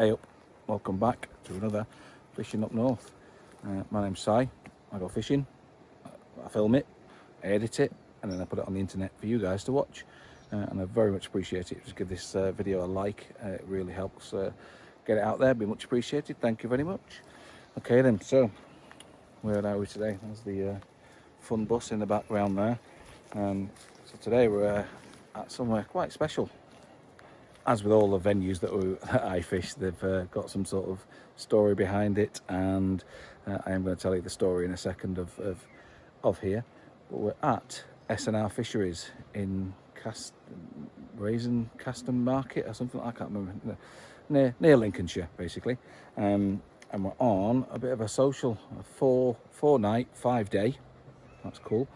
Hey up, welcome back to another Fishing Up North. My name's Si. I go fishing, I film it, I edit it, and then I put it on the internet for you guys to watch. And I very much appreciate it. Just give this video a like, it really helps get it out there. Be much appreciated, thank you very much. Okay then, so where are we today? There's the fun bus in the background there. So today we're at somewhere quite special. As with all the venues that I fish, they've got some sort of story behind it, and I am going to tell you the story in a second of here. But we're at S&R Fisheries in Caston Market or something, I can't remember, near Lincolnshire basically. And we're on a bit of a social, a four night, 5 day, that's cool.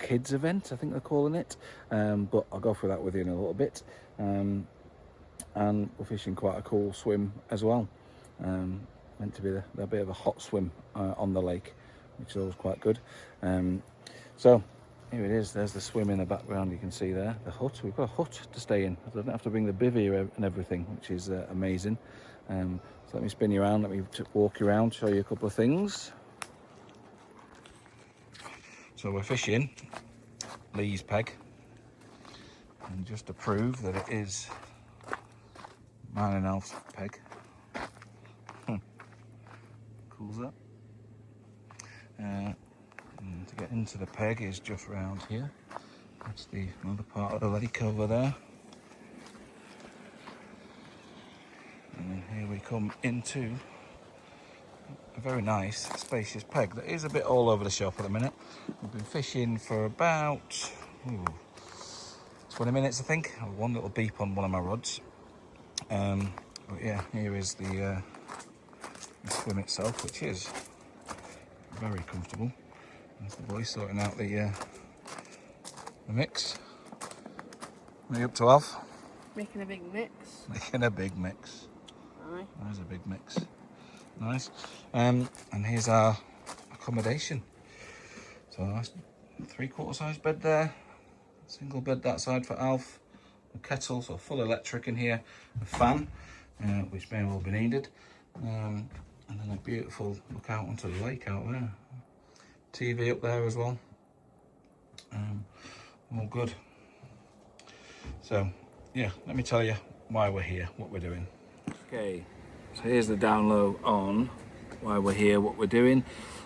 Kids event, I think they're calling it, but I'll go through that with you in a little bit. And we're fishing quite a cool swim as well. Meant to be a bit of a hot swim on the lake, which is always quite good. So here it is, there's the swim in the background, you can see there, the hut. We've got a hut to stay in, so I don't have to bring the bivvy and everything, which is amazing. So let me spin you around, let me walk you around, show you a couple of things. So we're fishing Lee's peg, and just to prove that it is mine and Alf's peg. Cool as that. And to get into the peg is just round here. That's the other part of the lake over there. And then here we come into a very nice, spacious peg that is a bit all over the shop at the minute. We've been fishing for about 20 minutes, I think. I had one little beep on one of my rods. But yeah, here is the swim itself, which is very comfortable. There's the boy sorting out the mix. Me up to Alf? Making a big mix. Making a big mix. Aye. There's a big mix. Nice. And here's our accommodation. So nice 3/4 size bed there, single bed that side for Alf, a kettle, so full electric in here, a fan, which may well be needed, and then a beautiful look out onto the lake out there. TV up there as well. All good. So yeah, let me tell you why we're here, what we're doing. Okay. So here's the down low on why we're here, what we're doing,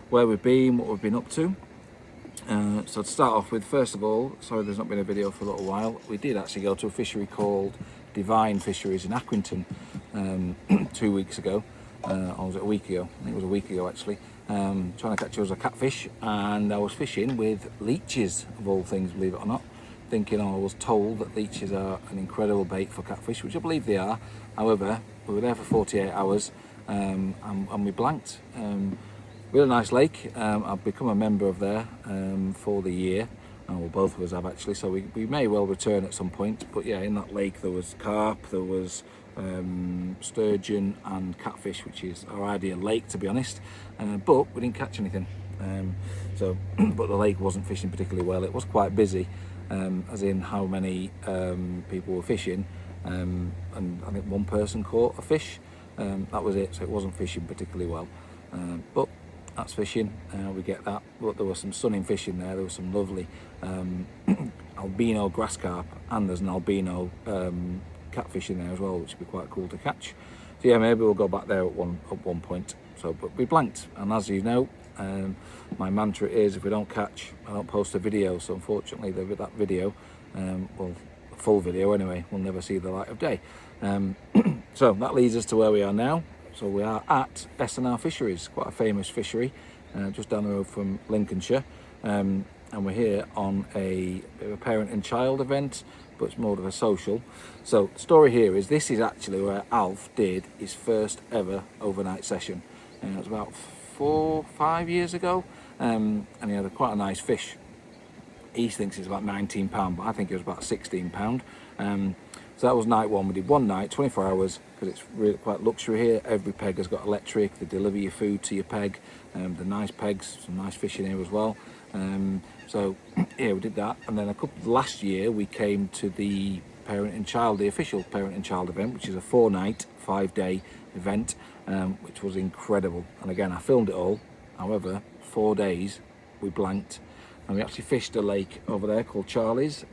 where we've been, what we've been up to. So to start off with, first of all, sorry there's not been a video for a little while. We did actually go to a fishery called Divine Fisheries in Accrington 2 weeks ago, or was it a week ago? I think it was a week ago actually. Trying to catch us a catfish, and I was fishing with leeches of all things, believe it or not. Thinking, I was told that leeches are an incredible bait for catfish, which I believe they are. However, we were there for 48 hours and we blanked. We had a nice lake. I've become a member of there for the year. Well, both of us have actually, so we may well return at some point. But yeah, in that lake there was carp, there was sturgeon and catfish, which is our ideal lake, to be honest. But we didn't catch anything. But the lake wasn't fishing particularly well. It was quite busy. As in how many people were fishing, and I think one person caught a fish. That was it, so it wasn't fishing particularly well. But that's fishing, we get that. But there was some stunning fish in there. There was some lovely albino grass carp, and there's an albino catfish in there as well, which would be quite cool to catch. So yeah, maybe we'll go back there at one point. So, but we blanked, and as you know, my mantra is, if we don't catch, I don't post a video. So unfortunately that video, well, the full video anyway, will never see the light of day. So that leads us to where we are now. So we are at S&R Fisheries, quite a famous fishery, just down the road from Lincolnshire. And we're here on a bit of a parent and child event, but it's more of a social. So the story here is, this is actually where Alf did his first ever overnight session. It was about 4 or 5 years ago, and he had quite a nice fish. He thinks it's about £19, but I think it was about £16. So that was night one. We did one night, 24 hours, because it's really quite luxury here. Every peg has got electric, they deliver your food to your peg. The nice pegs, some nice fish in here as well. So yeah, we did that, and then last year we came to the parent and child, the official parent and child event, which is a 4-night, 5-day event, which was incredible. And again, I filmed it all. However, 4 days we blanked, and we actually fished a lake over there called Charlie's,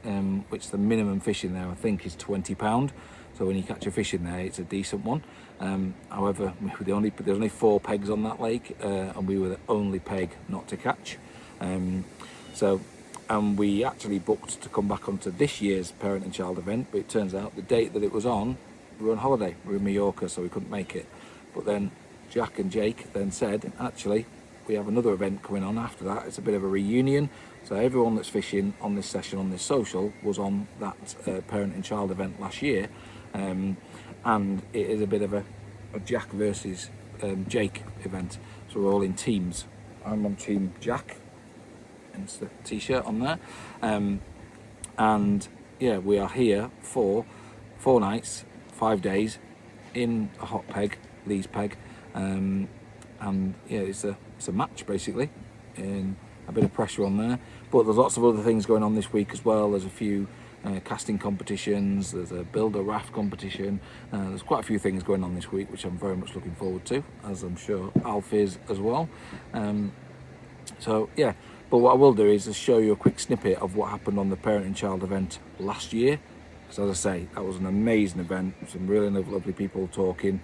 which the minimum fishing there I think is £20. So when you catch a fish in there, it's a decent one. However, there's only 4 pegs on that lake, and we were the only peg not to catch. And we actually booked to come back onto this year's parent and child event, but it turns out the date that it was on, we were on holiday. We were in Mallorca, so we couldn't make it. But then Jack and Jake then said, actually, we have another event coming on after that. It's a bit of a reunion. So everyone that's fishing on this session, on this social, was on that parent and child event last year. And it is a bit of a Jack versus Jake event. So we're all in teams. I'm on team Jack. It's the t-shirt on there, and yeah, we are here for 4 nights, 5 days in a hot peg, Lee's peg, and yeah, it's a match basically, and a bit of pressure on there. But there's lots of other things going on this week as well. There's a few casting competitions, there's a builder raft competition, there's quite a few things going on this week which I'm very much looking forward to, as I'm sure Alf is as well. So yeah. But what I will do is just show you a quick snippet of what happened on the parent and child event last year. Because as I say, that was an amazing event. Some really lovely people talking.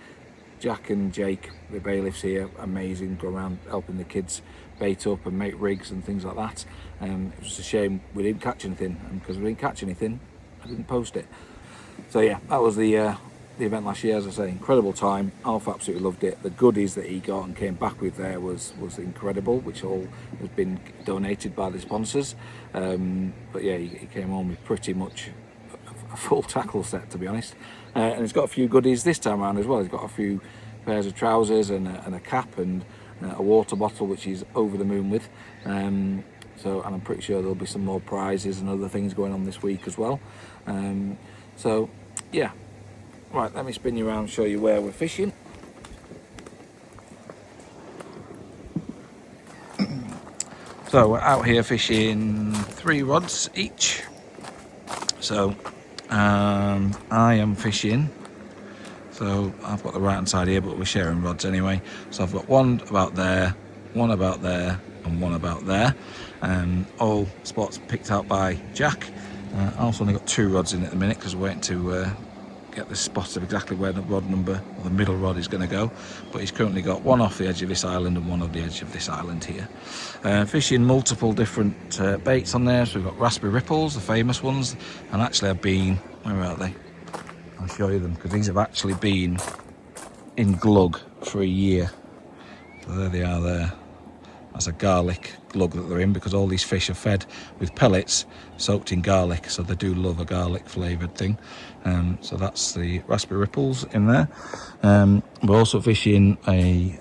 Jack and Jake, the bailiffs here, amazing, go around helping the kids bait up and make rigs and things like that. It was a shame we didn't catch anything, and because we didn't catch anything, I didn't post it. So yeah, that was the event last year. As I say, incredible time. Alf absolutely loved it. The goodies that he got and came back with there was incredible, which all has been donated by the sponsors. But yeah, he came home with pretty much a full tackle set, to be honest. And he's got a few goodies this time around as well. He's got a few pairs of trousers and a cap and a water bottle, which he's over the moon with. And I'm pretty sure there'll be some more prizes and other things going on this week as well. So yeah. Right, let me spin you around and show you where we're fishing. So we're out here fishing 3 rods each. So I am fishing, so I've got the right hand side here, but we're sharing rods anyway. So I've got one about there, one about there, and one about there. All spots picked out by Jack. I also only got 2 rods in at the minute because we're waiting to get the spot of exactly where the rod number or the middle rod is going to go, but he's currently got one off the edge of this island and one on the edge of this island here. Fishing multiple different baits on there. So we've got raspberry ripples, the famous ones, and actually I've been, where are they? I'll show you them, because these have actually been in glug for a year. So there they are there. That's a garlic glug that they're in, because all these fish are fed with pellets soaked in garlic, so they do love a garlic flavoured thing. So that's the raspberry ripples in there. We're also fishing a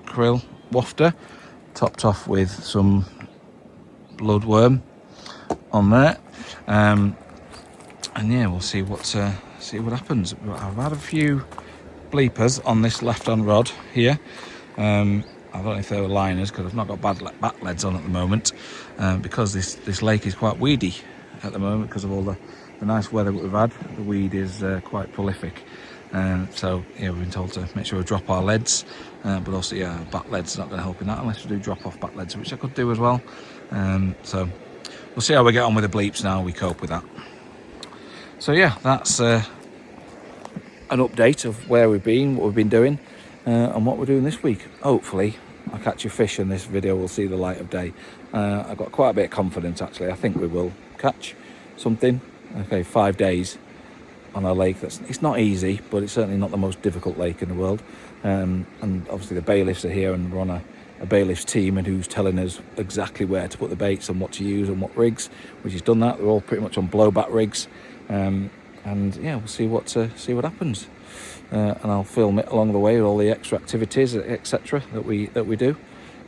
krill wafter, topped off with some bloodworm on there. And yeah, we'll see what happens. I've had a few bleepers on this left-hand rod here. I don't know if they were liners, because I've not got bat leads on at the moment, because this lake is quite weedy at the moment because of all the nice weather that we've had. The weed is quite prolific, so yeah, we've been told to make sure we drop our leads, but also yeah, bat leads not going to help in that unless we do drop off bat leads, which I could do as well. So we'll see how we get on with the bleeps now. We cope with that. So yeah, that's an update of where we've been, what we've been doing, and what we're doing this week. Hopefully I'll catch a fish and this video will see the light of day. I've got quite a bit of confidence actually. I think we will catch something. Okay, 5 days on a lake it's not easy, but it's certainly not the most difficult lake in the world. And obviously the bailiffs are here, and we're on a bailiffs team, and who's telling us exactly where to put the baits and what to use and what rigs, which has done that. They're all pretty much on blowback rigs. And yeah, we'll see what happens. And I'll film it along the way with all the extra activities, etc. that we do.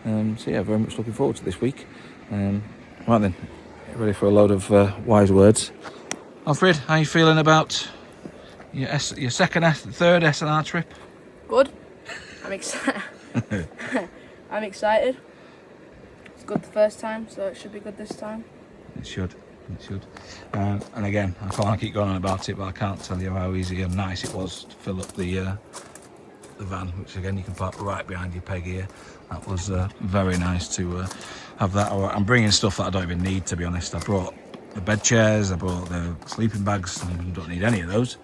So yeah, very much looking forward to this week. Right then, get ready for a load of wise words. Alfred, how are you feeling about your third S&R trip? Good. I'm excited. I'm excited. It's good the first time, so it should be good this time. It should. It should. And again, I can't keep going on about it, but I can't tell you how easy and nice it was to fill up the van, which again you can park right behind your peg here. That was very nice to have that. I'm bringing stuff that I don't even need, to be honest. I brought the bed chairs, I brought the sleeping bags. I don't need any of those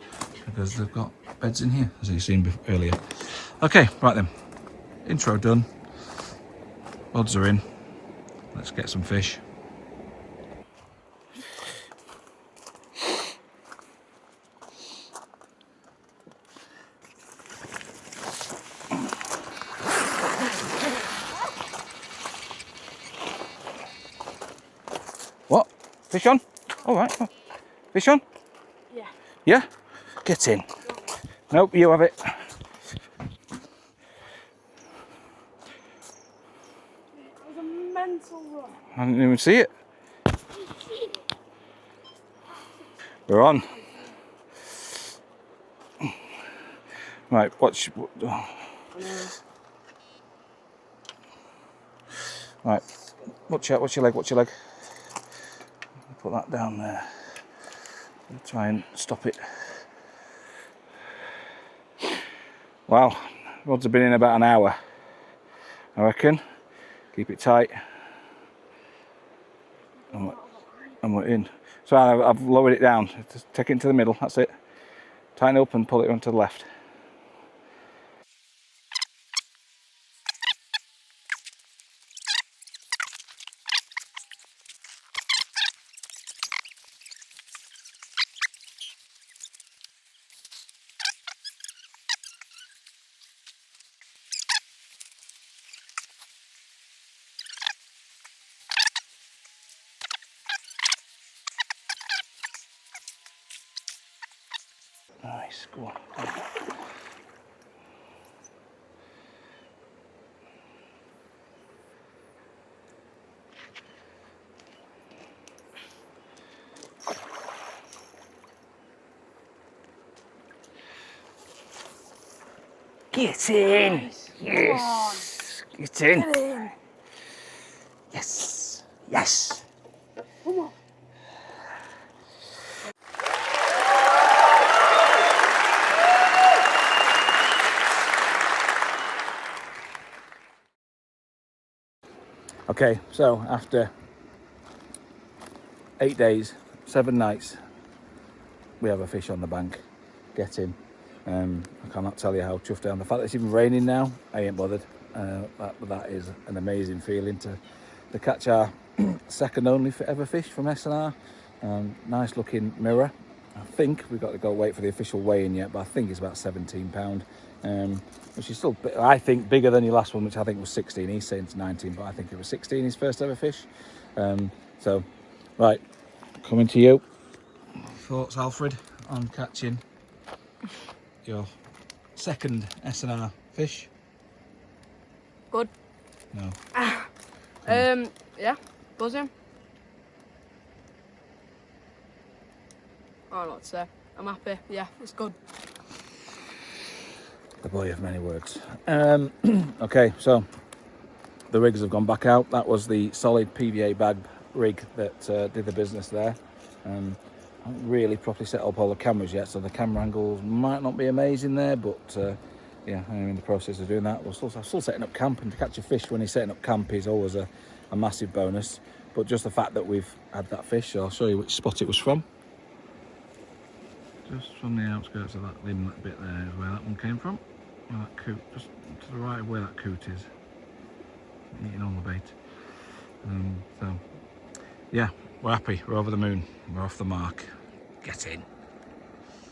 because they've got beds in here, as you've seen earlier. Okay, right then. Intro done. Odds are in. Let's get some fish. What? Fish on? All right. Fish on? Yeah. Yeah? Get in. Nope, you have it. It was a mental run. I didn't even see it. We're on. Right, watch. Right, watch out, watch your leg, watch your leg. Put that down there. We'll try and stop it. Wow, rods have been in about an hour, I reckon. Keep it tight. And we're in. So I've lowered it down. Just take it into the middle, that's it. Tighten it up and pull it onto the left. Nice, go on. Get in! Nice. Yes! Get in! Get in. Yes! Yes! Come on. Okay, so after 8 days, 7 nights, we have a fish on the bank. Get in. I cannot tell you how chuffed I am. The fact that it's even raining now, I ain't bothered. That is an amazing feeling to catch our second only ever fish from S&R. Nice looking mirror. I think we've got to go wait for the official weigh-in yet, but I think it's about £17, which is still, I think, bigger than your last one, which I think was 16. He's saying it's 19, but I think it was 16, his first ever fish. So, right, coming to you. Thoughts, Alfred, on catching your second S&R fish? Good. No. Yeah, buzzing. I don't know what to say. I'm happy. Yeah, it's good. The boy of many words. Okay, so the rigs have gone back out. That was the solid PVA bag rig that did the business there. I haven't really properly set up all the cameras yet, so the camera angles might not be amazing there, but yeah, I'm in the process of doing that. I'm still setting up camp, and to catch a fish when you're setting up camp is always a massive bonus. But just the fact that we've had that fish, I'll show you which spot it was from. Just from the outskirts of that inlet bit there is where that one came from. Where that coot, just to the right of where that coot is. Eating all the bait. So, yeah, we're happy. We're over the moon. We're off the mark. Get in.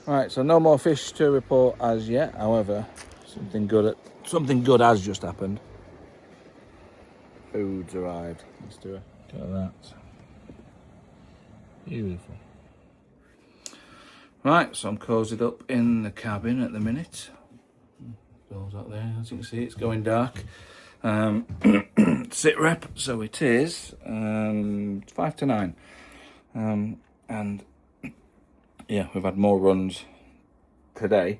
Right, so no more fish to report as yet. However, something good has just happened. Food's arrived. Let's do it. Look at that. Beautiful. Right, so I'm cozied up in the cabin at the minute. Goes up there, as you can see, it's going dark. Sit rep, so it is 5 to 9. And yeah, we've had more runs today,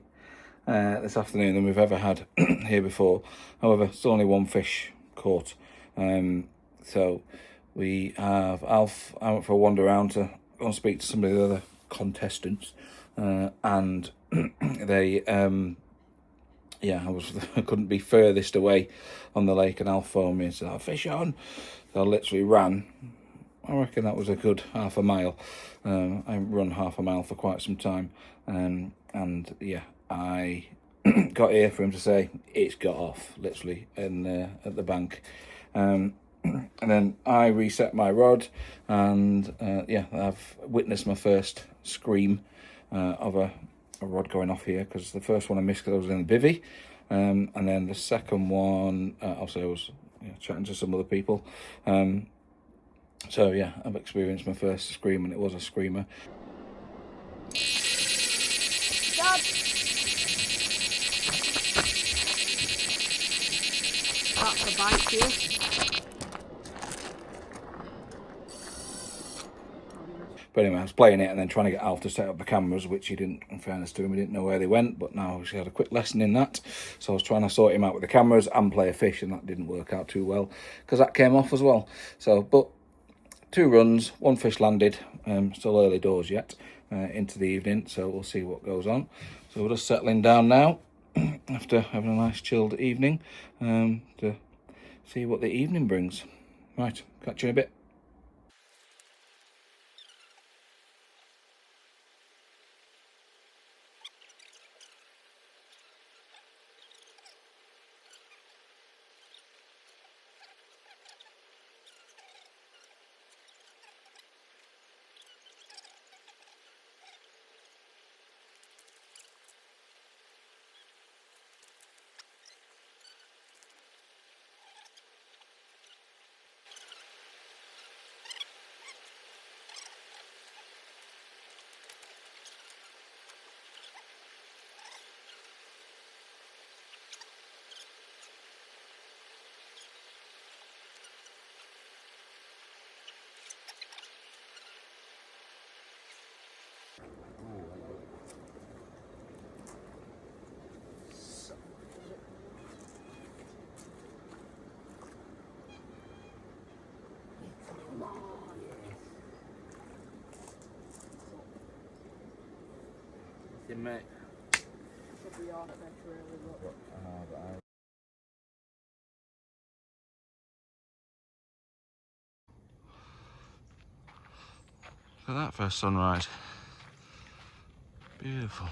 this afternoon, than we've ever had here before. However, still only one fish caught. So we have Alf. I went for a wander around to go and speak to some of the other contestants, and they, yeah, I couldn't be furthest away on the lake, and Al phoned me and said, "Oh, fish on." So I literally ran. I reckon that was a good half a mile. I haven't run half a mile for quite some time, and yeah, I got here for him to say it's got off, literally, at the bank. And then I reset my rod, and yeah, I've witnessed my first scream of a rod going off here, because the first one I missed because I was in the bivvy, and then the second one, also I was chatting to some other people. So yeah, I've experienced my first scream, and it was a screamer. Dad. That's a bite here. But anyway, I was playing it and then trying to get Alf to set up the cameras, which he didn't, in fairness to him, he didn't know where they went, but now he had a quick lesson in that. So I was trying to sort him out with the cameras and play a fish, and that didn't work out too well, because that came off as well. So, but 2 runs, 1 fish landed, still early doors yet, into the evening, so we'll see what goes on. So we're just settling down now, after having a nice chilled evening, to see what the evening brings. Right, catch you in a bit. Mate. Should be off, that's really good. Look at that first sunrise. Beautiful.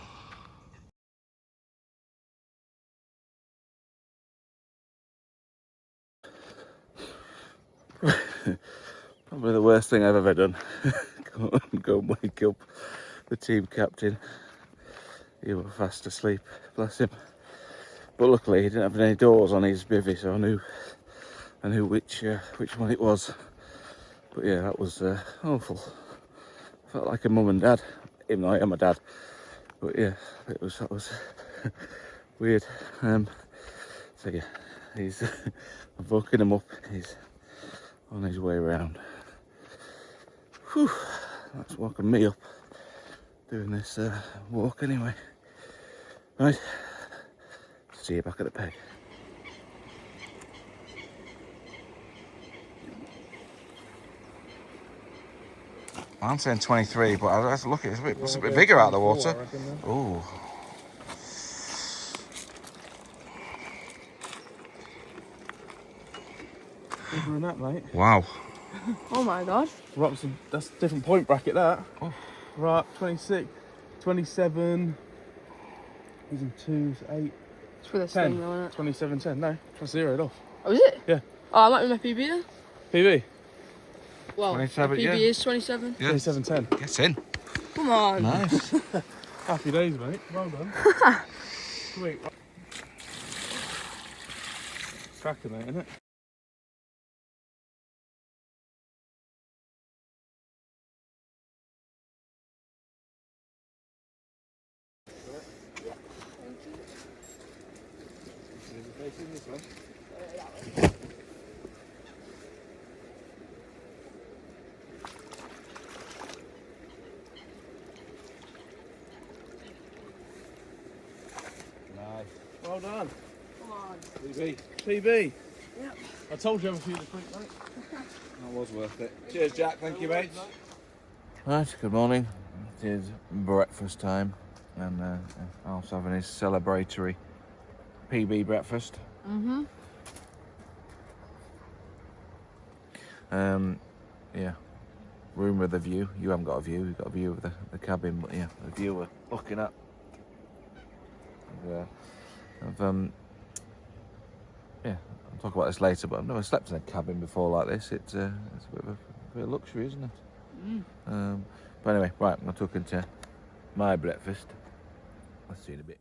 Probably the worst thing I've ever done. Go and wake up the team captain. He was fast asleep, bless him. But luckily he didn't have any doors on his bivvy, so I knew which one it was. But yeah, that was awful. Felt like a mum and dad, even though I am a dad. But yeah, that was weird. So yeah, I've woken him up. He's on his way around. Whew, that's woken me up doing this walk anyway. Right, see you back at the peg. I'm saying 23, but I have to look at it. It's a bit bigger out of the water. Ooh. Bigger than that, mate. Wow. Oh my god. We're up to, that's a different point bracket, that. Oh. Right, 26, 27, these are 2, 8, It's for this 10, thing though, isn't it? 27, 10. No, that's zeroed off. Oh, is it? Yeah. Oh, I might be my PB then. PB? Well, 27, my PB yeah. is 27. Yeah. 27, 10. Get in. Come on. Nice. Happy days, mate. Well done. Sweet. Cracking, mate, isn't it? Nice. Well done. Come on. PB. PB. Yep. I told you I have a few this week, mate. That was worth it. Cheers, Jack. Thank you, mate. Right, good morning. It is breakfast time, and Alf's having his celebratory PB breakfast. Yeah, room with a view. You haven't got a view, you've got a view of the cabin, but yeah, the view we're looking at. Yeah, I'll talk about this later, but I've never slept in a cabin before like this. It's a bit of luxury, isn't it? But anyway, right, I'm talking to my breakfast. Let's see in a bit.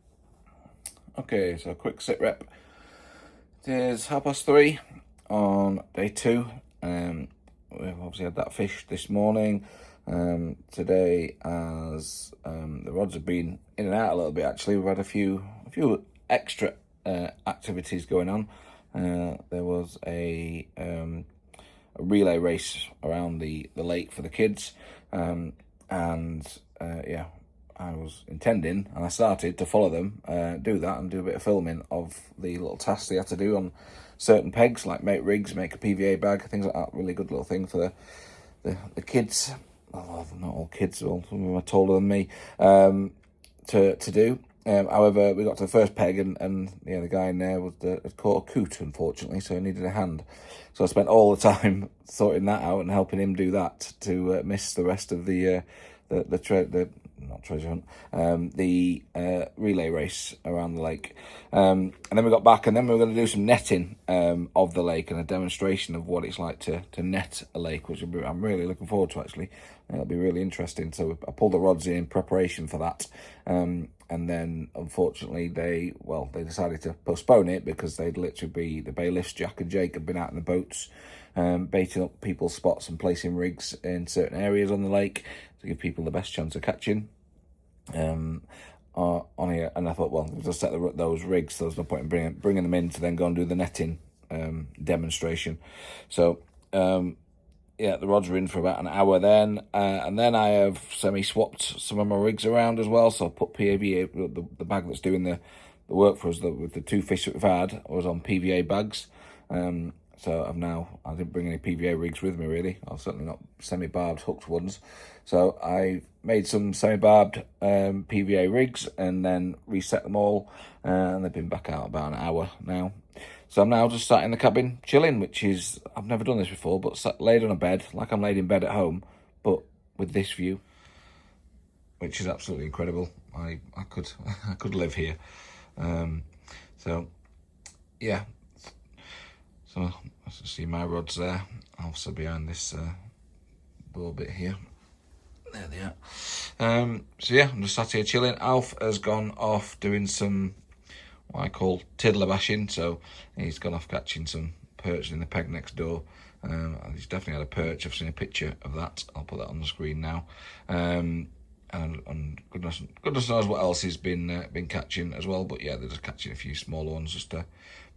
Okay, so a quick sit rep. It is 3:30 on day 2. We've obviously had that fish this morning. Today, as the rods have been in and out a little bit, actually, we've had a few extra activities going on. There was a relay race around the lake for the kids, yeah, I was intending, and I started to follow them, do that and do a bit of filming of the little tasks they had to do on certain pegs, like make rigs, make a PVA bag, things like that. Really good little thing for the kids. Oh, not all kids, all some of them are taller than me, to do. However, we got to the first peg, and yeah, the guy in there had caught a coot, unfortunately, so he needed a hand. So I spent all the time sorting that out and helping him do that to miss the rest of the not treasure hunt, the relay race around the lake. And then we got back, and then we were going to do some netting of the lake and a demonstration of what it's like to net a lake, which I'm really looking forward to, actually. It'll be really interesting. So I pulled the rods in preparation for that. And then, unfortunately, they decided to postpone it because they'd literally the Bailiffs, Jack and Jake, had been out in the boats, baiting up people's spots and placing rigs in certain areas on the lake to give people the best chance of catching on here. And I thought, well, we'll just set those rigs, so there's no point in bringing them in to then go and do the netting demonstration. So, yeah, the rods were in for about an hour then, and then I have semi-swapped some of my rigs around as well. So I put PVA, the bag that's doing the work for us, with the 2 fish that we've had, was on PVA bags. So I didn't bring any PVA rigs with me, really. I've certainly not semi-barbed hooked ones. So I made some semi-barbed PVA rigs and then reset them all, and they've been back out about an hour now. So I'm now just sat in the cabin chilling, which is, I've never done this before, but laid on a bed, like I'm laid in bed at home, but with this view, which is absolutely incredible. I could live here. So yeah. So let's see my rods there. Also behind this door bit here. There they are. So yeah, I'm just sat here chilling. Alf has gone off doing some what I call tiddler bashing. So he's gone off catching some perch in the peg next door. He's definitely had a perch. I've seen a picture of that. I'll put that on the screen now. And goodness knows what else he's been catching as well. But yeah, they're just catching a few smaller ones just to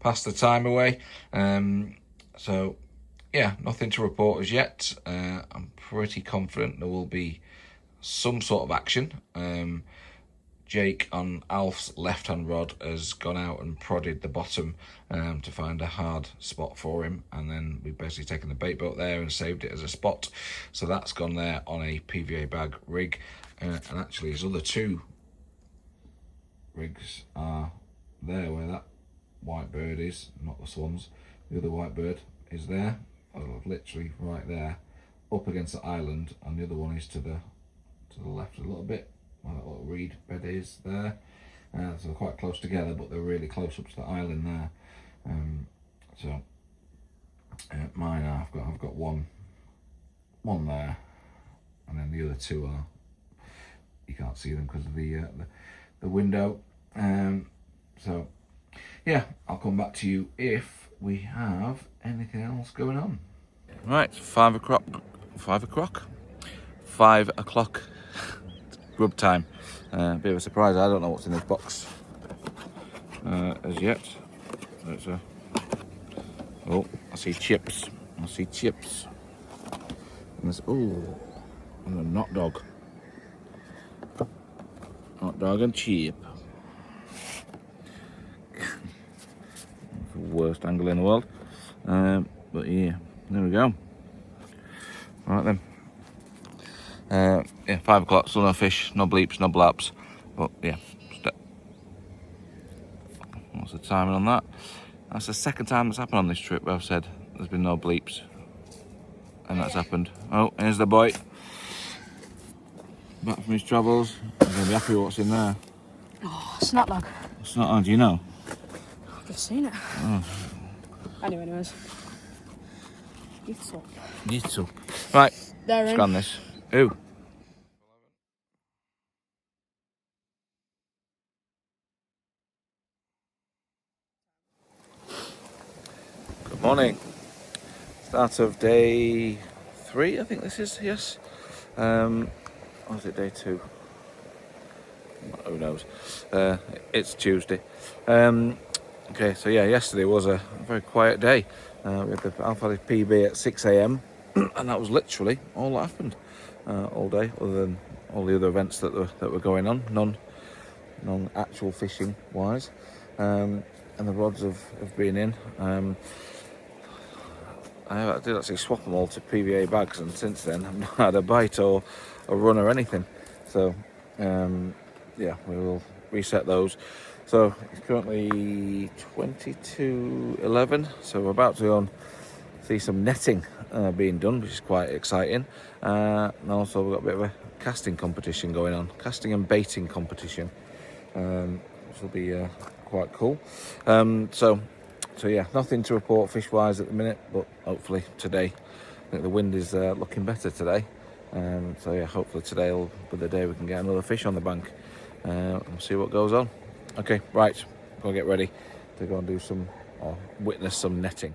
pass the time away. So yeah, nothing to report as yet. I'm pretty confident there will be some sort of action. Jake on Alf's left-hand rod has gone out and prodded the bottom to find a hard spot for him, and then we've basically taken the bait boat there and saved it as a spot. So that's gone there on a PVA bag rig, and actually his other 2 rigs are there where that white bird is, not the swans. The other white bird is there, literally right there, up against the island, and the other one is to the left a little bit. Where that little reed bed is there. So they're quite close together, but they're really close up to the island there. Mine are, I've got one there, and then the other 2 are, you can't see them because of the window. So yeah, I'll come back to you if we have anything else going on. Right, 5 o'clock. 5 o'clock. Grub time. Bit of a surprise. I don't know what's in this box as yet. Oh, I see chips. And there's and a hot dog. Hot dog and chip. Worst angle in the world. But yeah, there we go. Right then. Yeah, 5 o'clock, still no fish, no bleeps, no blaps. But yeah, what's the timing on that? That's the second time that's happened on this trip where I've said there's been no bleeps. And that's happened. Oh, here's the boy. Back from his travels. He's going to be happy with what's in there. Oh, snap lag. It's not hard, do you know? I've just seen it. Oh. Anyways. It's up. It's up. Right, They're in. scan this. Ooh. Good morning. Start of day 3, I think this is, yes. Or is it day 2? Who knows? It's Tuesday. Okay, so yeah, yesterday was a very quiet day. We had the Alpha PB at 6 a.m. and that was literally all that happened all day, other than all the other events that were going on, non actual fishing wise. And the rods have been in. I did actually swap them all to PVA bags, and since then I've not had a bite or a run or anything. So yeah, we will reset those. So it's currently 22:11, so we're about to go and see some netting being done, which is quite exciting. And also we've got a bit of a casting competition going on, casting and baiting competition, which will be quite cool. So yeah, nothing to report fish-wise at the minute, but hopefully today, I think the wind is looking better today. So yeah, hopefully today will be the day we can get another fish on the bank and see what goes on. Okay, right, go get ready to go and do some, or witness some netting.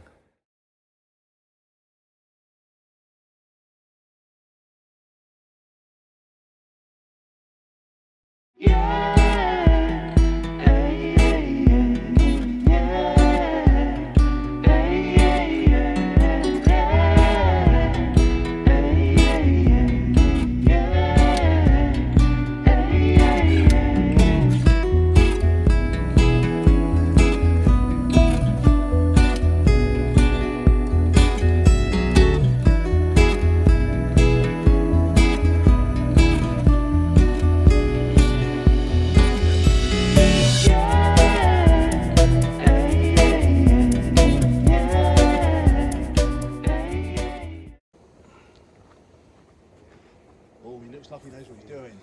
Oh, he looks like he knows what he's doing.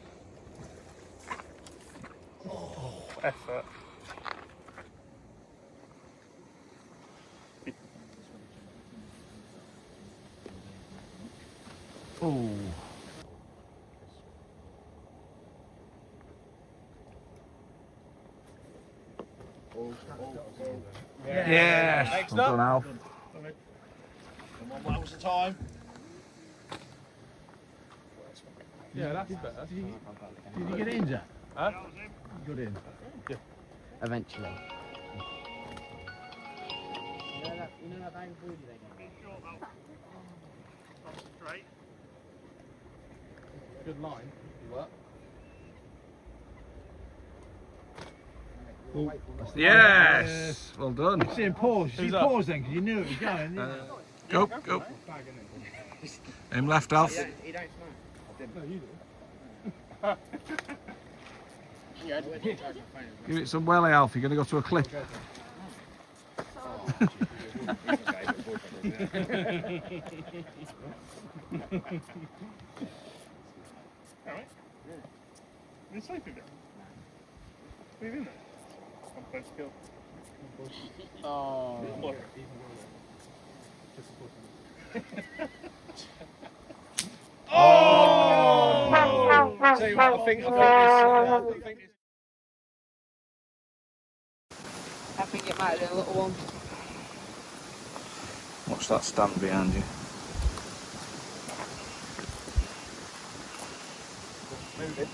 Effort. Oh. Yes, Next well done, up. Alf. Come on, what was the time? Yeah, that's better. Did you get in, Jack? Huh? You got in. Eventually. Good line. Work. Yes, well done. See him pause. Who's You up? paused then because you knew it was going. Go. Aim left, Alf. No, you do. Give it some welly, Alf. You're going to go to a cliff. Alright. You're sleeping there. Leave in there. I'm close to kill. Oh. What? Oh! Tell you what, I think it might have been a little one. Watch that stand behind you. Move it.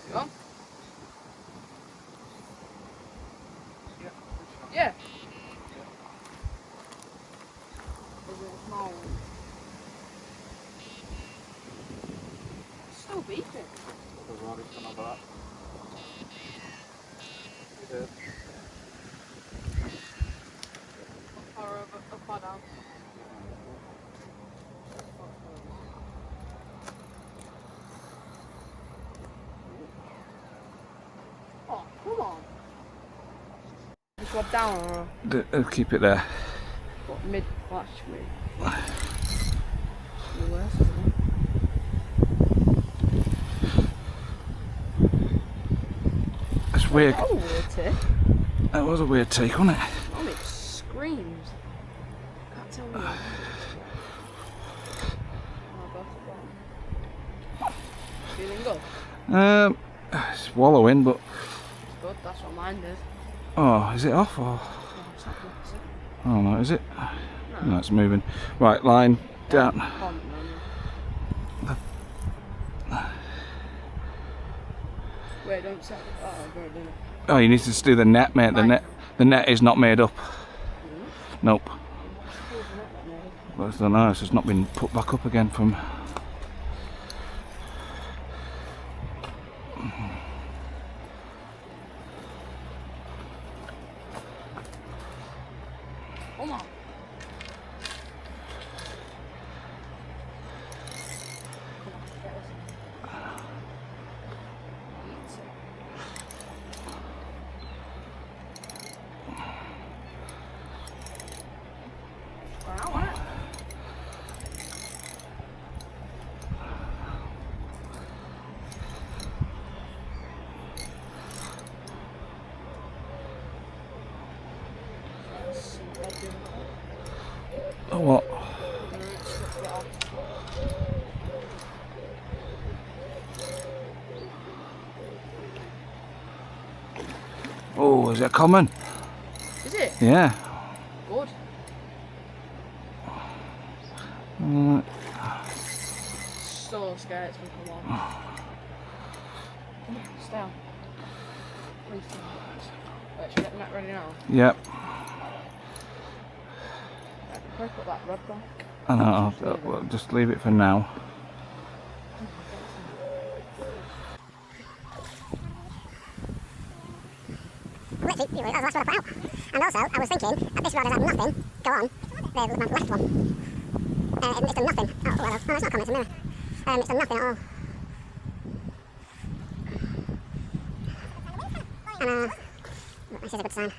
You on? Yeah. Is it a small one? So beefy. now. Oh, come on. Just rub down or Keep it there. what, mid-flash me? The worst, isn't it? It's weird. That was a weird tip. That was a weird take, wasn't it? Oh, it screams. Can't tell me. Feeling good? It's wallowing, but It's good, that's what mine did. oh, is it off or? No, it's not good, is it? Oh no, is it? No. No, it's moving. Right, line down. Pond, no. Wait, don't set. Oh, good, didn't it? Oh, you need to do the net, mate. The net is not made up. Nope. But I don't know. It's just not been put back up again from. Come on. Oh, what? Oh, is it common? Is it? Yeah. Good. So scared it's gonna come on. Come on, stay on. Please stay on. Wait, should we get the net ready now? Yep. Can I put that rod back? I know. I'll just leave it for now. Literally, that was the last one I put out. And also, I was thinking, that this rod has had nothing go on the left one. It's done nothing. Oh, well, no, it's not common, it's a mirror. It's done nothing at all. And, this is a good sign.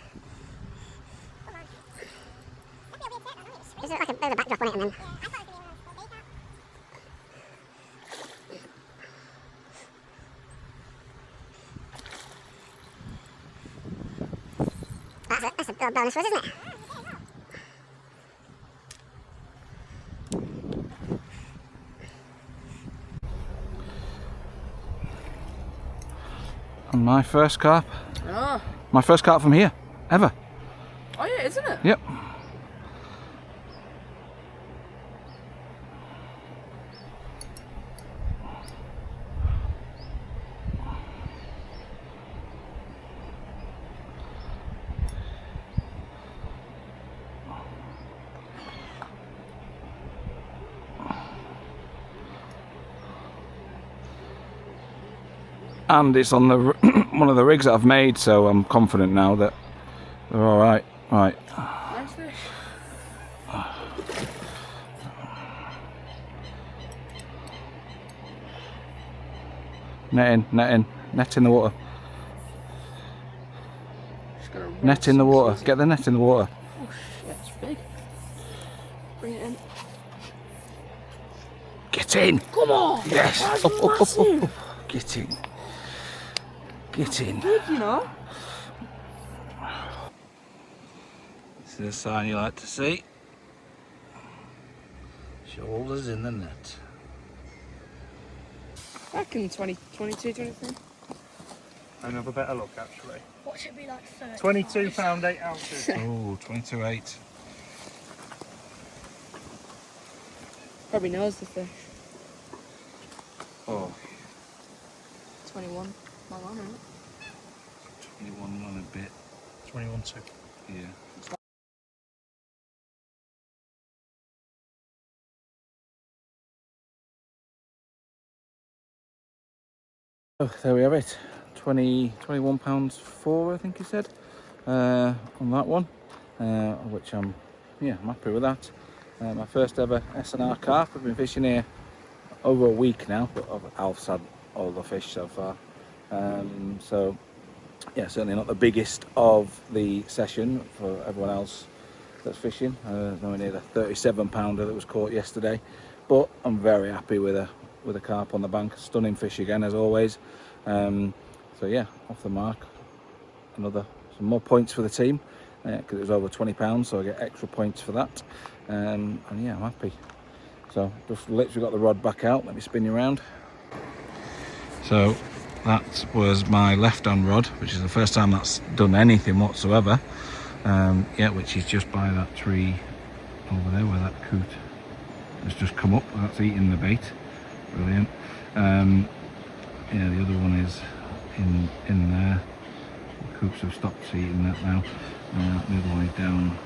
Is it like a bit of a backdrop on it and then... That's a bonus for us, isn't it? And my first carp. Oh. My first carp from here, ever. Oh yeah, isn't it? Yep. And it's on the one of the rigs that I've made, so I'm confident now that they're all right. Right. Nice fish. Net in the water. Just gonna run Net in the water. some- Get the net in the water. Oh shit, it's big. Bring it in. Get in. Come on! Yes. That's Up, up, up, up, massive. up. Get in. Get in. Big, you know. This is a sign you like to see. Shoulders in the net. I reckon 20, 22, 23. I'll have a better look actually. What should be like 30? 22 pound 8 ounces. Oh, 22.8. Probably knows the fish. Oh, 21. My one, isn't it? 21 and a bit. 21.2. Yeah. Oh, there we have it. 21 pounds 4, I think he said, on that one, which I'm yeah, I'm happy with that. My first ever S&R carp. I've been fishing here over a week now, but Alf's had all the fish so far. So yeah, certainly not the biggest of the session for everyone else that's fishing. Nowhere near the 37 pounder that was caught yesterday, but I'm very happy with a carp on the bank. Stunning fish again, as always. So yeah, off the mark. Some more points for the team because it was over 20 pounds, so I get extra points for that. And yeah, I'm happy. So just literally got the rod back out. Let me spin you around. So that was my left-hand rod, which is the first time that's done anything whatsoever. Yeah, which is just by that tree over there where that coot has just come up. That's eating the bait. Brilliant. Yeah, the other one is in there. The coots have stopped eating that now. The other one is down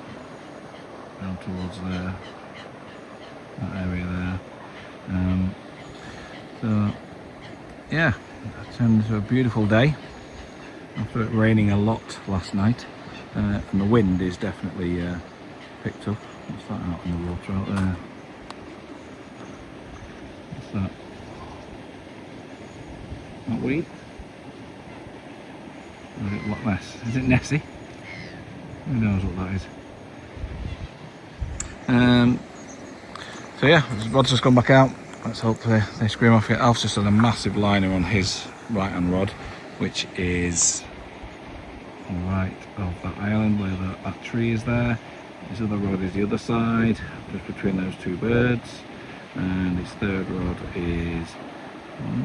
towards there, that area there. So yeah, it turned into a beautiful day after it raining a lot last night, and the wind is definitely picked up. What's that out in the water out there? What's that? That weed? Or is it Loch Ness? Is it Nessie? Who knows what that is? So yeah, the rod's just gone back out. Let's hope they scream off it. Alf's just had a massive liner on his right hand rod, which is right of that island where that tree is there. His other rod is the other side, just between those two birds. And his third rod is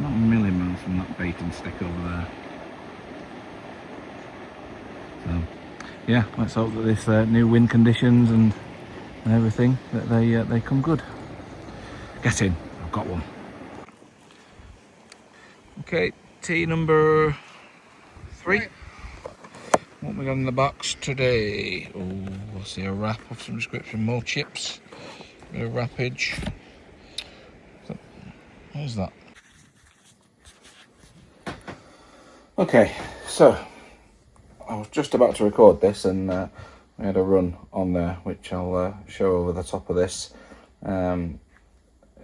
not a million miles from that baiting stick over there. So yeah, let's hope that this new wind conditions and everything, that they come good. Get in, I've got one. Okay, tea number 3. What we got in the box today? Oh, I see a wrap of some description, more chips, bit of wrappage. What is that? Okay, so I was just about to record this and we had a run on there, which I'll show over the top of this. It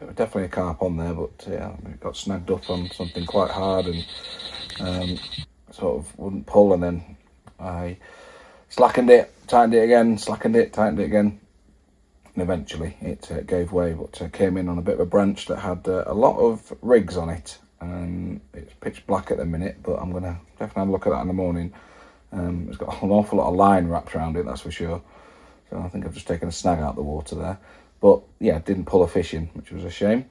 was definitely a carp on there, but yeah, it got snagged up on something quite hard and sort of wouldn't pull, and then I slackened it, tightened it again, slackened it, tightened it again, and eventually it gave way, but came in on a bit of a branch that had a lot of rigs on it. It's pitch black at the minute, but I'm going to definitely have a look at that in the morning. It's got an awful lot of line wrapped around it, that's for sure. So I think I've just taken a snag out of the water there. But yeah, didn't pull a fish in, which was a shame.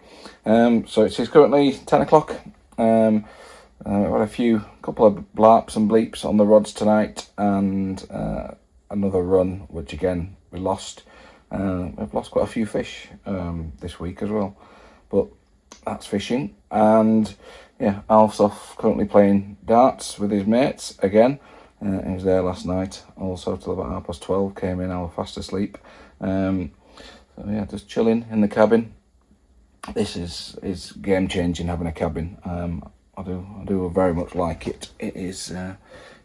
So it is currently 10 o'clock. We've had a couple of blarps and bleeps on the rods tonight, and another run, which again we lost. We've lost quite a few fish this week as well, but that's fishing. And yeah, Alf's off currently playing darts with his mates again. He was there last night also till about 12:30. Came in, I was fast asleep. So yeah, just chilling in the cabin. This is game changing, having a cabin. I do very much like it. It is yeah,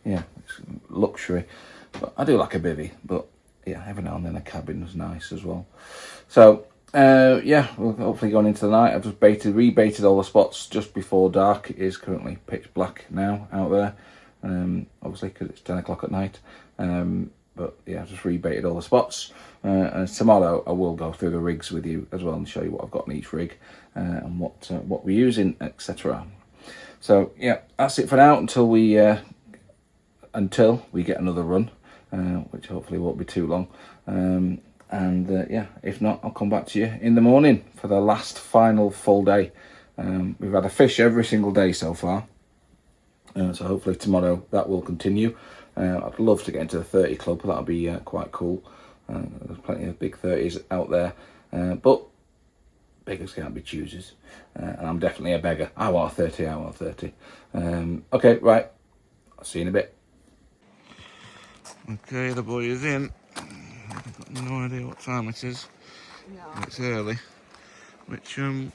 it's luxury. But I do like a bivvy, but yeah, every now and then a cabin was nice as well. So yeah, we'll hopefully going into the night. I've just rebaited all the spots just before dark. It is currently pitch black now out there, obviously because it's 10 o'clock at night. But yeah, I've just rebaited all the spots. And tomorrow I will go through the rigs with you as well and show you what I've got in each rig and what we're using, etc. So yeah, that's it for now until we get another run, which hopefully won't be too long. Yeah, if not, I'll come back to you in the morning for the last final full day. We've had a fish every single day so far, so hopefully tomorrow that will continue. I'd love to get into the 30 club. That'll be quite cool. There's plenty of big 30s out there, but beggars can't be choosers, and I'm definitely a beggar. I want a 30. I want a 30. Okay, right. I'll see you in a bit. Okay, the boy is in. I've got no idea what time it is. No. It's early. Which is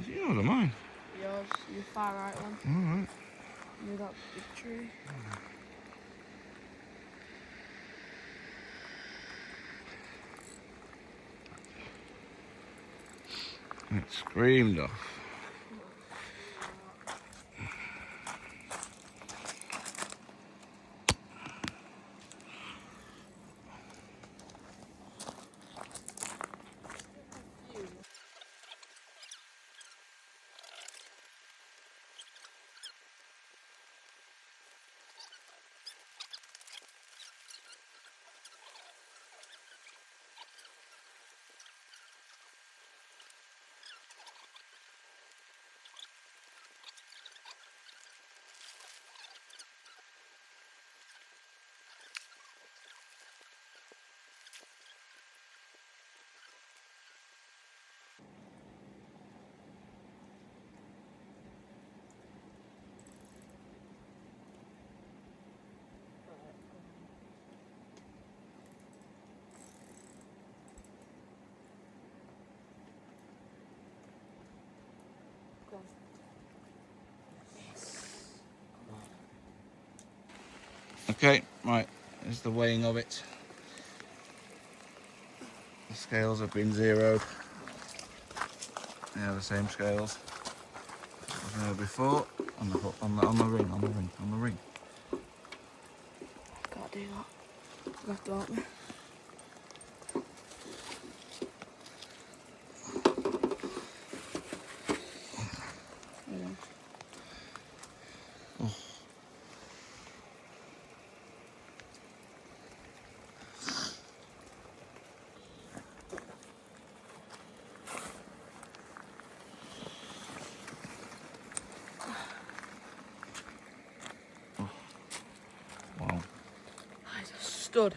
yours or mine? Yours, your far right one. Alright. Near that big tree. It screamed off. Okay, right, here's the weighing of it. The scales have been zeroed. Yeah, the same scales as before. On the hook, on the ring. Can't do that. You have to help me. Wow. I just stood.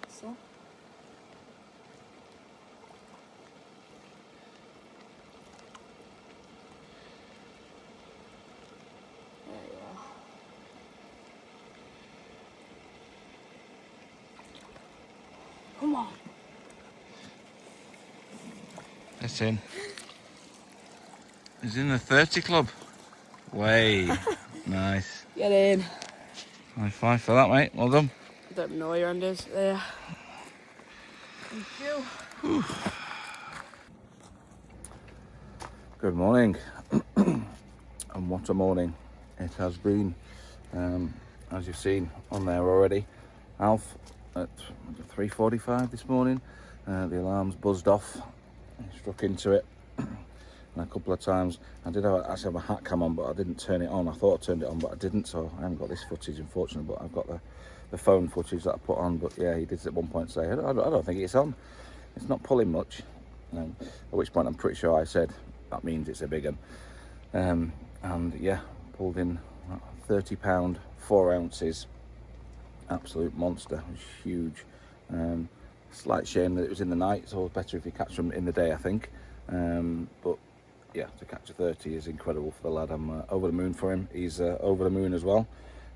So. There you are. Come on. It's in. He's in the 30 club. Way. Nice. Get in. High five for that, mate. Well done. I don't know where your end is. There. Thank you. Good morning. And what a morning it has been. As you've seen on there already, Alf at 3:45 this morning, the alarms buzzed off. He struck into it, and a couple of times I did actually have a hat cam on, but I didn't turn it on. I thought I turned it on, but I didn't, so I haven't got this footage, unfortunately. But I've got the phone footage that I put on. But yeah, he did at one point say, I don't think it's on. It's not pulling much. At which point I'm pretty sure I said that means it's a big one. And yeah, pulled in 30 pound, 4 ounces. Absolute monster. It was huge. Slight shame that it was in the night. It's always better if you catch them in the day, I think. But yeah, to catch a 30 is incredible for the lad. I'm over the moon for him. He's over the moon as well.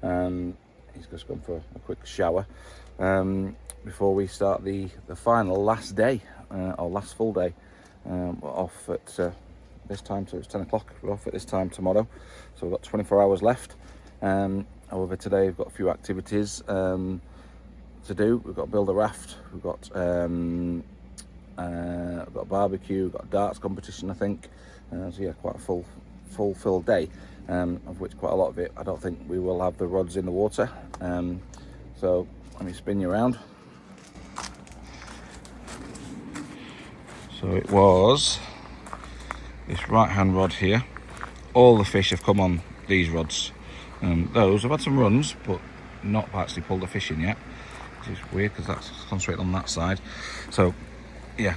He's just gone for a quick shower before we start the final last day, or last full day. We're off at this time, so it's 10 o'clock. We're off at this time tomorrow, so we've got 24 hours left. However, today we've got a few activities to do. We've got to build a raft. We've got a barbecue. We've got a darts competition, I think. So yeah, quite a full day, of which quite a lot of it I don't think we will have the rods in the water. So let me spin you around. So it was this right hand rod here. All the fish have come on these rods. Those have had some runs, but not actually pulled the fish in yet, which is weird because that's concentrated on that side. So yeah,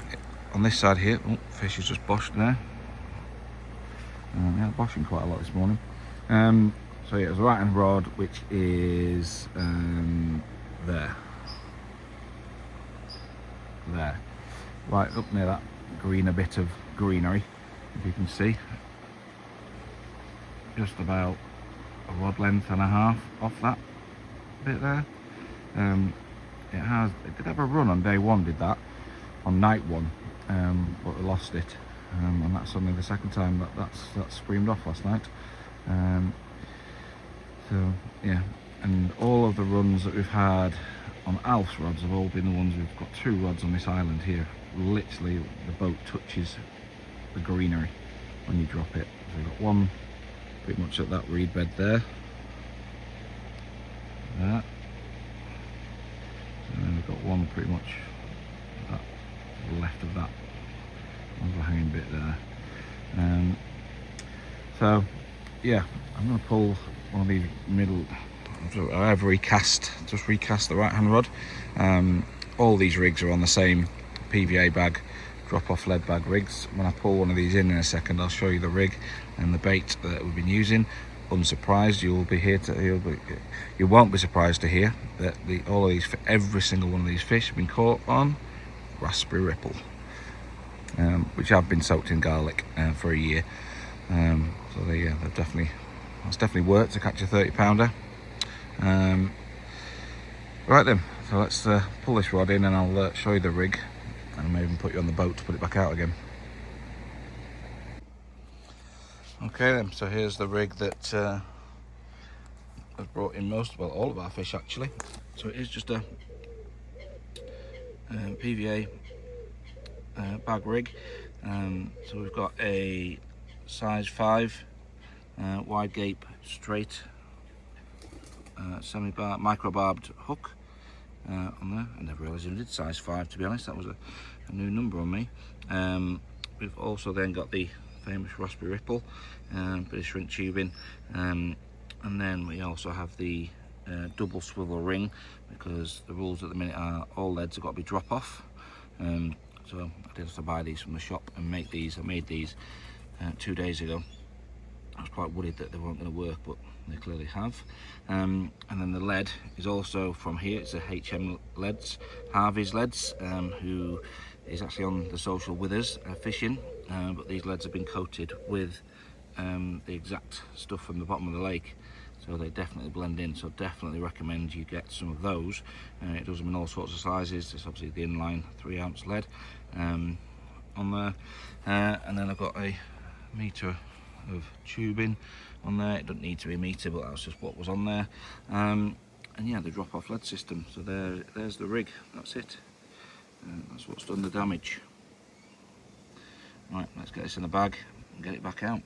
on this side here, fish is just boshed there. Yeah, boshing quite a lot this morning. So yeah, it's a right hand rod, which is there, right up near that greener bit of greenery, if you can see, just about a rod length and a half off that bit there. it did have a run on day one, did that, on night one, but we lost it, and that's only the second time that's screamed off last night. So yeah, and all of the runs that we've had on Alf's rods have all been the ones. We've got 2 rods on this island here. Literally the boat touches the greenery when you drop it. So we've got one pretty much at that reed bed there, and then we've got one pretty much that, to the left of that overhanging bit there. So yeah, I'm going to pull one of these middle. I've recast the right hand rod. All these rigs are on the same PVA bag, drop off lead bag rigs. When I pull one of these in a second, I'll show you the rig and the bait that we've been using. Unsurprised, you won't be surprised to hear that every single one of these fish have been caught on raspberry ripple, which have been soaked in garlic for a year. So that's definitely worked to catch a 30-pounder. Right then, so let's pull this rod in and I'll show you the rig, and I may even put you on the boat to put it back out again. Okay then, so here's the rig that has brought in all of our fish actually. So it is just a PVA bag rig. So we've got a size 5 wide gape straight micro barbed hook on there. I never realised it did size 5, to be honest. That was a new number on me. We've also then got the famous raspberry ripple, bit of shrimp tubing, and then we also have the double swivel ring, because the rules at the minute are all leads have got to be drop off. So I did have to buy these from the shop and make these. I made these 2 days ago. I was quite worried that they weren't going to work, but they clearly have. And then the lead is also from here. It's a HM Leads, Harvey's Leads, who is actually on the social with us fishing. But these leads have been coated with the exact stuff from the bottom of the lake, so they definitely blend in. So definitely recommend you get some of those. It does them in all sorts of sizes. It's obviously the inline 3-ounce lead on there, and then I've got a metre of tubing on there. It doesn't need to be a metre, but that's just what was on there. And yeah, the drop off lead system. So there's the rig. That's it. That's what's done the damage. Right, let's get this in the bag and get it back out.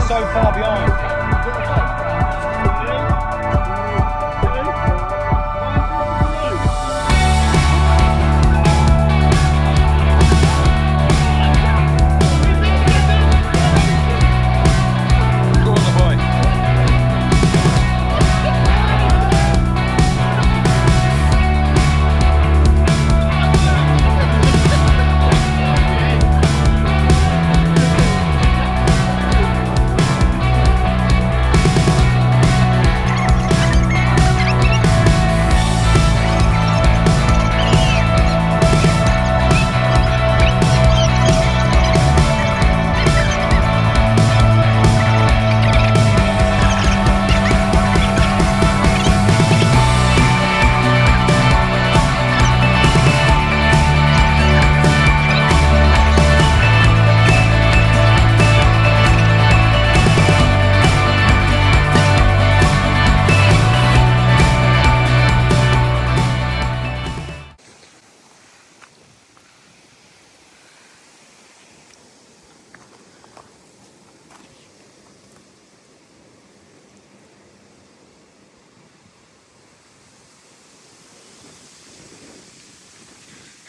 So far behind.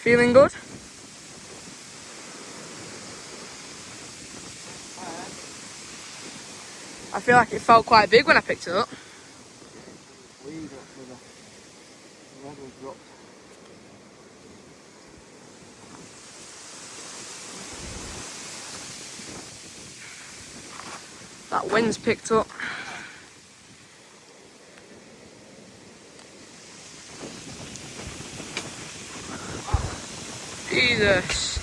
Feeling good? I feel like it felt quite big when I picked it up. That wind's picked up. Jesus.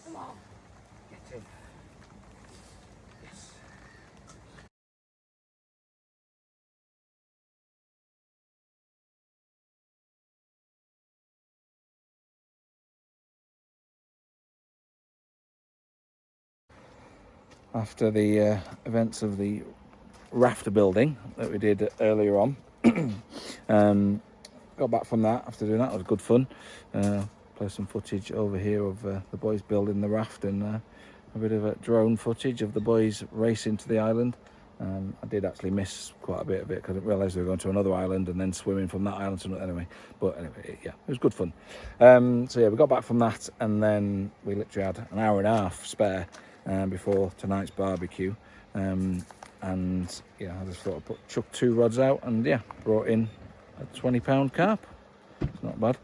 Come on. Get in. Yes. After the events of the rafter building that we did earlier on, got back from that. After doing that, it was good fun. Play some footage over here of the boys building the raft, and a bit of a drone footage of the boys racing to the island. I did actually miss quite a bit of it because I realised we were going to another island and then swimming from that island to another. Anyway, yeah, it was good fun. So yeah, we got back from that, and then we literally had an hour and a half spare before tonight's barbecue. And yeah, I just thought I'd chuck 2 rods out, and yeah, brought in a 20-pound carp. It's not bad.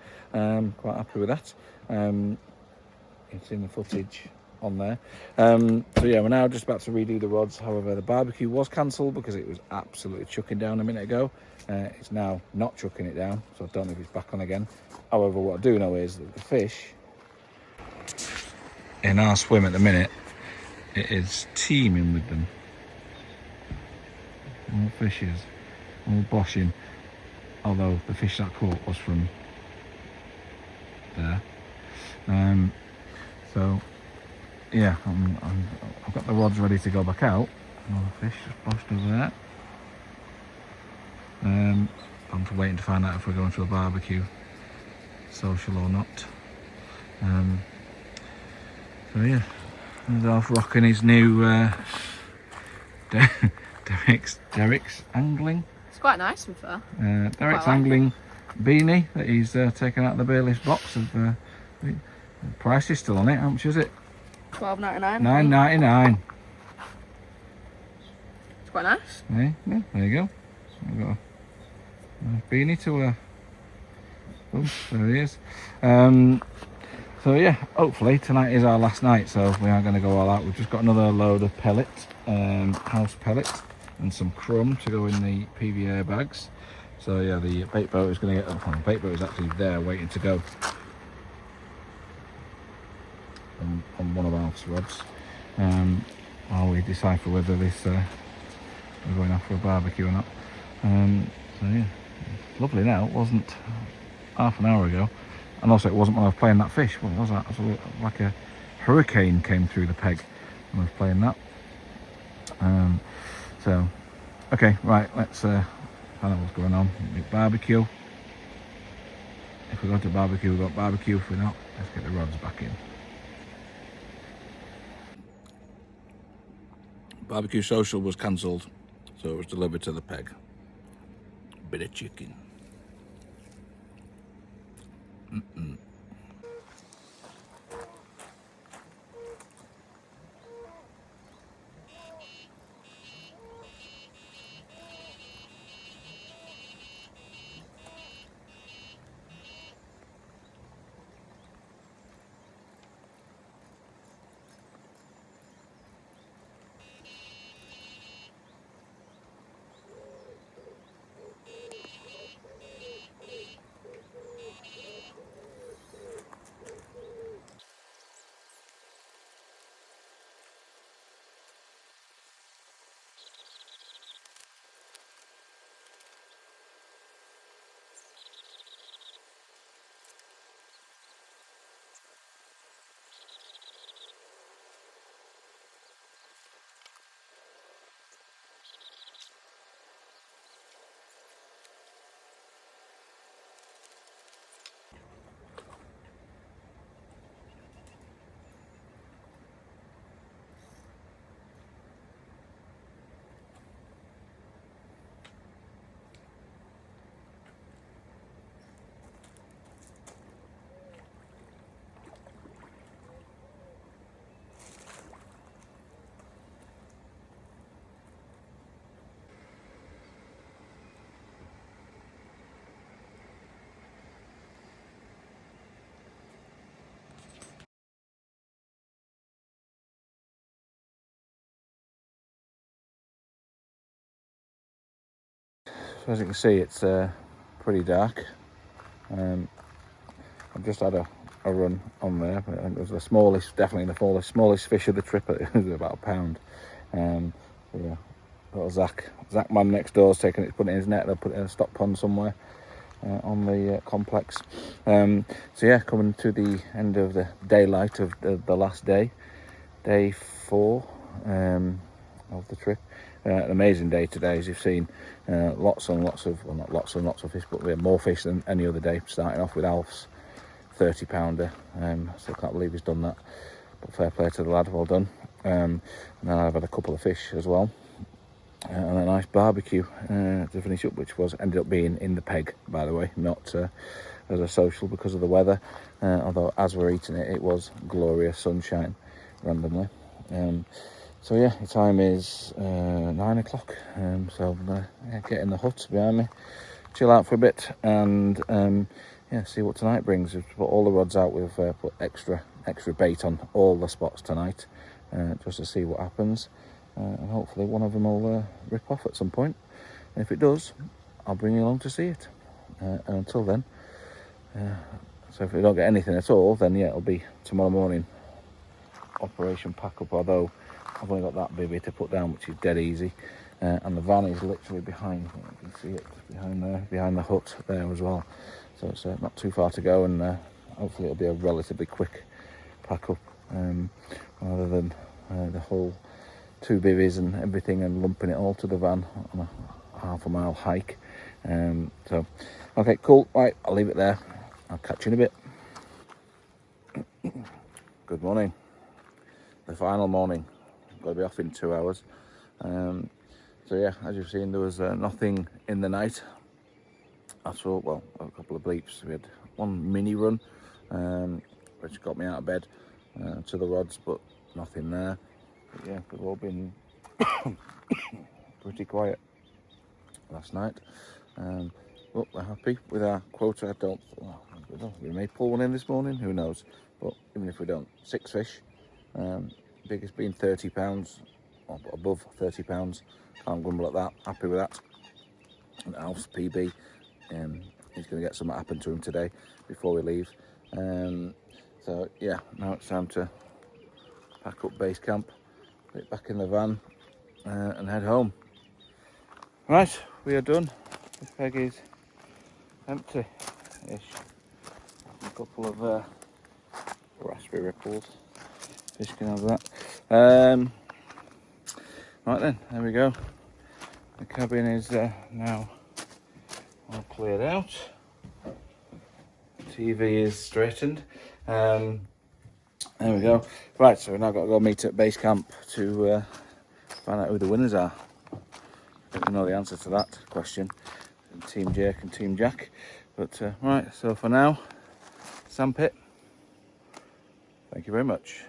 Quite happy with that. You've seen the footage on there. So yeah, we're now just about to redo the rods. However, the barbecue was cancelled because it was absolutely chucking down a minute ago. It's now not chucking it down, so I don't know if it's back on again. However, what I do know is that the fish in our swim at the minute, it is teeming with them. All fishes, all boshing. Although the fish that caught was from there. So yeah, I've got the rods ready to go back out. Another fish just boshed over there. I'm waiting to find out if we're going to a barbecue social or not. So yeah, he's off rocking his new Derek's angling. It's quite nice, to be fair. Derek's Quite like angling beanie that he's taken out of the Bailiffs box. Of the price is still on it. How much is it? $12.99. $9.99. It's quite nice. Yeah, there you go. I've got a nice beanie to wear. Oh, there he is. So yeah, hopefully tonight is our last night, so we are going to go all out. We've just got another load of pellet, house pellet, and some crumb to go in the PVA bags. So yeah, the bait boat is going to get. The bait boat is actually there waiting to go on one of Alf's rods. While we decipher whether this we're going off for a barbecue or not. So yeah, it's lovely now. It wasn't half an hour ago, and also it wasn't when I was playing that fish. What was that? It was like a hurricane came through the peg when I was playing that. So okay, right, let's find out what's going on. Big barbecue. If we go to barbecue, we've got barbecue. If we're not, let's get the rods back in. Barbecue social was cancelled, so it was delivered to the peg. Bit of chicken. So as you can see, it's pretty dark. I've just had a run on there. It was the smallest, definitely the smallest fish of the trip. It was about a pound. So yeah, little Zach man next door is taking it, putting it in his net. They'll put it in a stock pond somewhere on the complex. So yeah, coming to the end of the daylight of the last day, day 4 of the trip. An amazing day today, as you've seen. Lots and lots of, well, not lots and lots of fish, but we had more fish than any other day. Starting off with Alf's 30 pounder. Still can't believe he's done that, but fair play to the lad, well done. And then I've had a couple of fish as well, and a nice barbecue to finish up, which ended up being in the peg, by the way, not as a social because of the weather. Although as we're eating it, it was glorious sunshine randomly. So yeah, the time is 9 o'clock. So I'm gonna get in the hut behind me, chill out for a bit, and yeah, see what tonight brings. We've put all the rods out. We've put extra bait on all the spots tonight, just to see what happens, and hopefully one of them will rip off at some point. And if it does, I'll bring you along to see it. And until then, so if we don't get anything at all, then yeah, it'll be tomorrow morning. Operation pack up. Although I've only got that bibby to put down, which is dead easy. And the van is literally behind. You can see it behind there, behind the hut there as well. So it's not too far to go, and hopefully it'll be a relatively quick pack up, rather than the whole 2 bivvies and everything and lumping it all to the van on a half-a-mile hike. So, okay, cool. Right, I'll leave it there. I'll catch you in a bit. Good morning. The final morning. Got to be off in 2 hours. So yeah, as you've seen, there was nothing in the night. I saw, well, a couple of bleeps. We had one mini run, which got me out of bed to the rods, but nothing there. But yeah, we've all been pretty quiet last night. But we're happy with our quota. We may pull one in this morning, who knows? But even if we don't, 6 fish. Biggest being 30 pounds, or above 30 pounds. Can't grumble at that. Happy with that. And Alf's PB. He's going to get something happen to him today before we leave. So yeah, now it's time to pack up base camp, put it back in the van, and head home. Right, we are done. The peg is empty-ish. A couple of raspberry ripples. Fish can have that. Right then, there we go. The cabin is now all cleared out. TV is straightened. There we go. Right, so we've now got to go meet at base camp to find out who the winners are. I don't know the answer to that question. Team Jake and Team Jack. But right, so for now, Sandpit, thank you very much.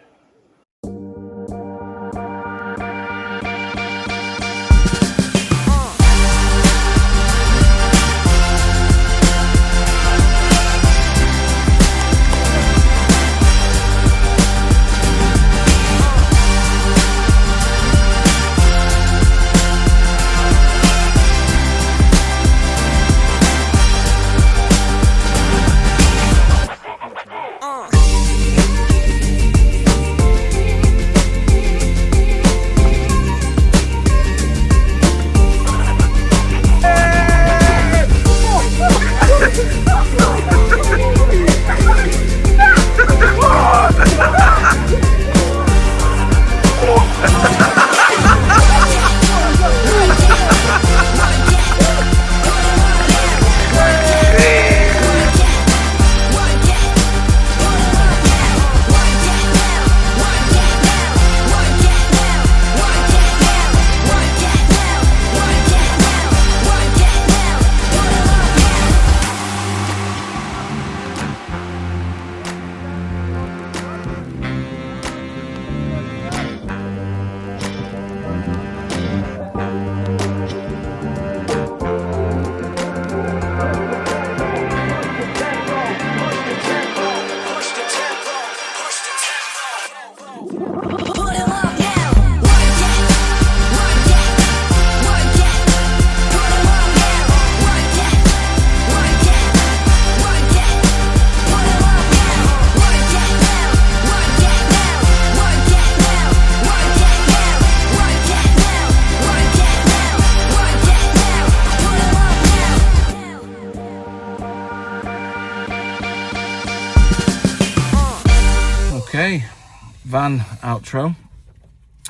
van outro.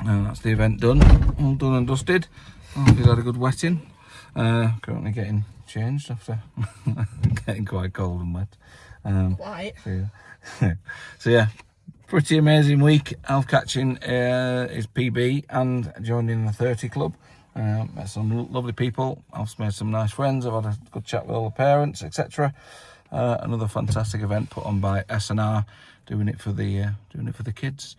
And that's the event done. All done and dusted. I hope he's had a good wetting. Currently getting changed after getting quite cold and wet. Quite. So yeah, pretty amazing week. Elf catching is PB and joining the 30 club. Met some lovely people. I've made some nice friends. I've had a good chat with all the parents, etc. Another fantastic event put on by S&R, doing it for the kids.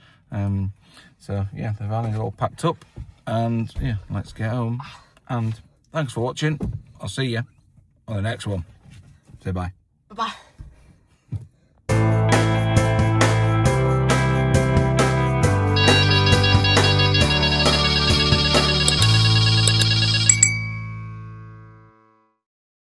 So yeah, the van is all packed up, and yeah, let's get home. And thanks for watching. I'll see you on the next one. Say bye. Bye-bye.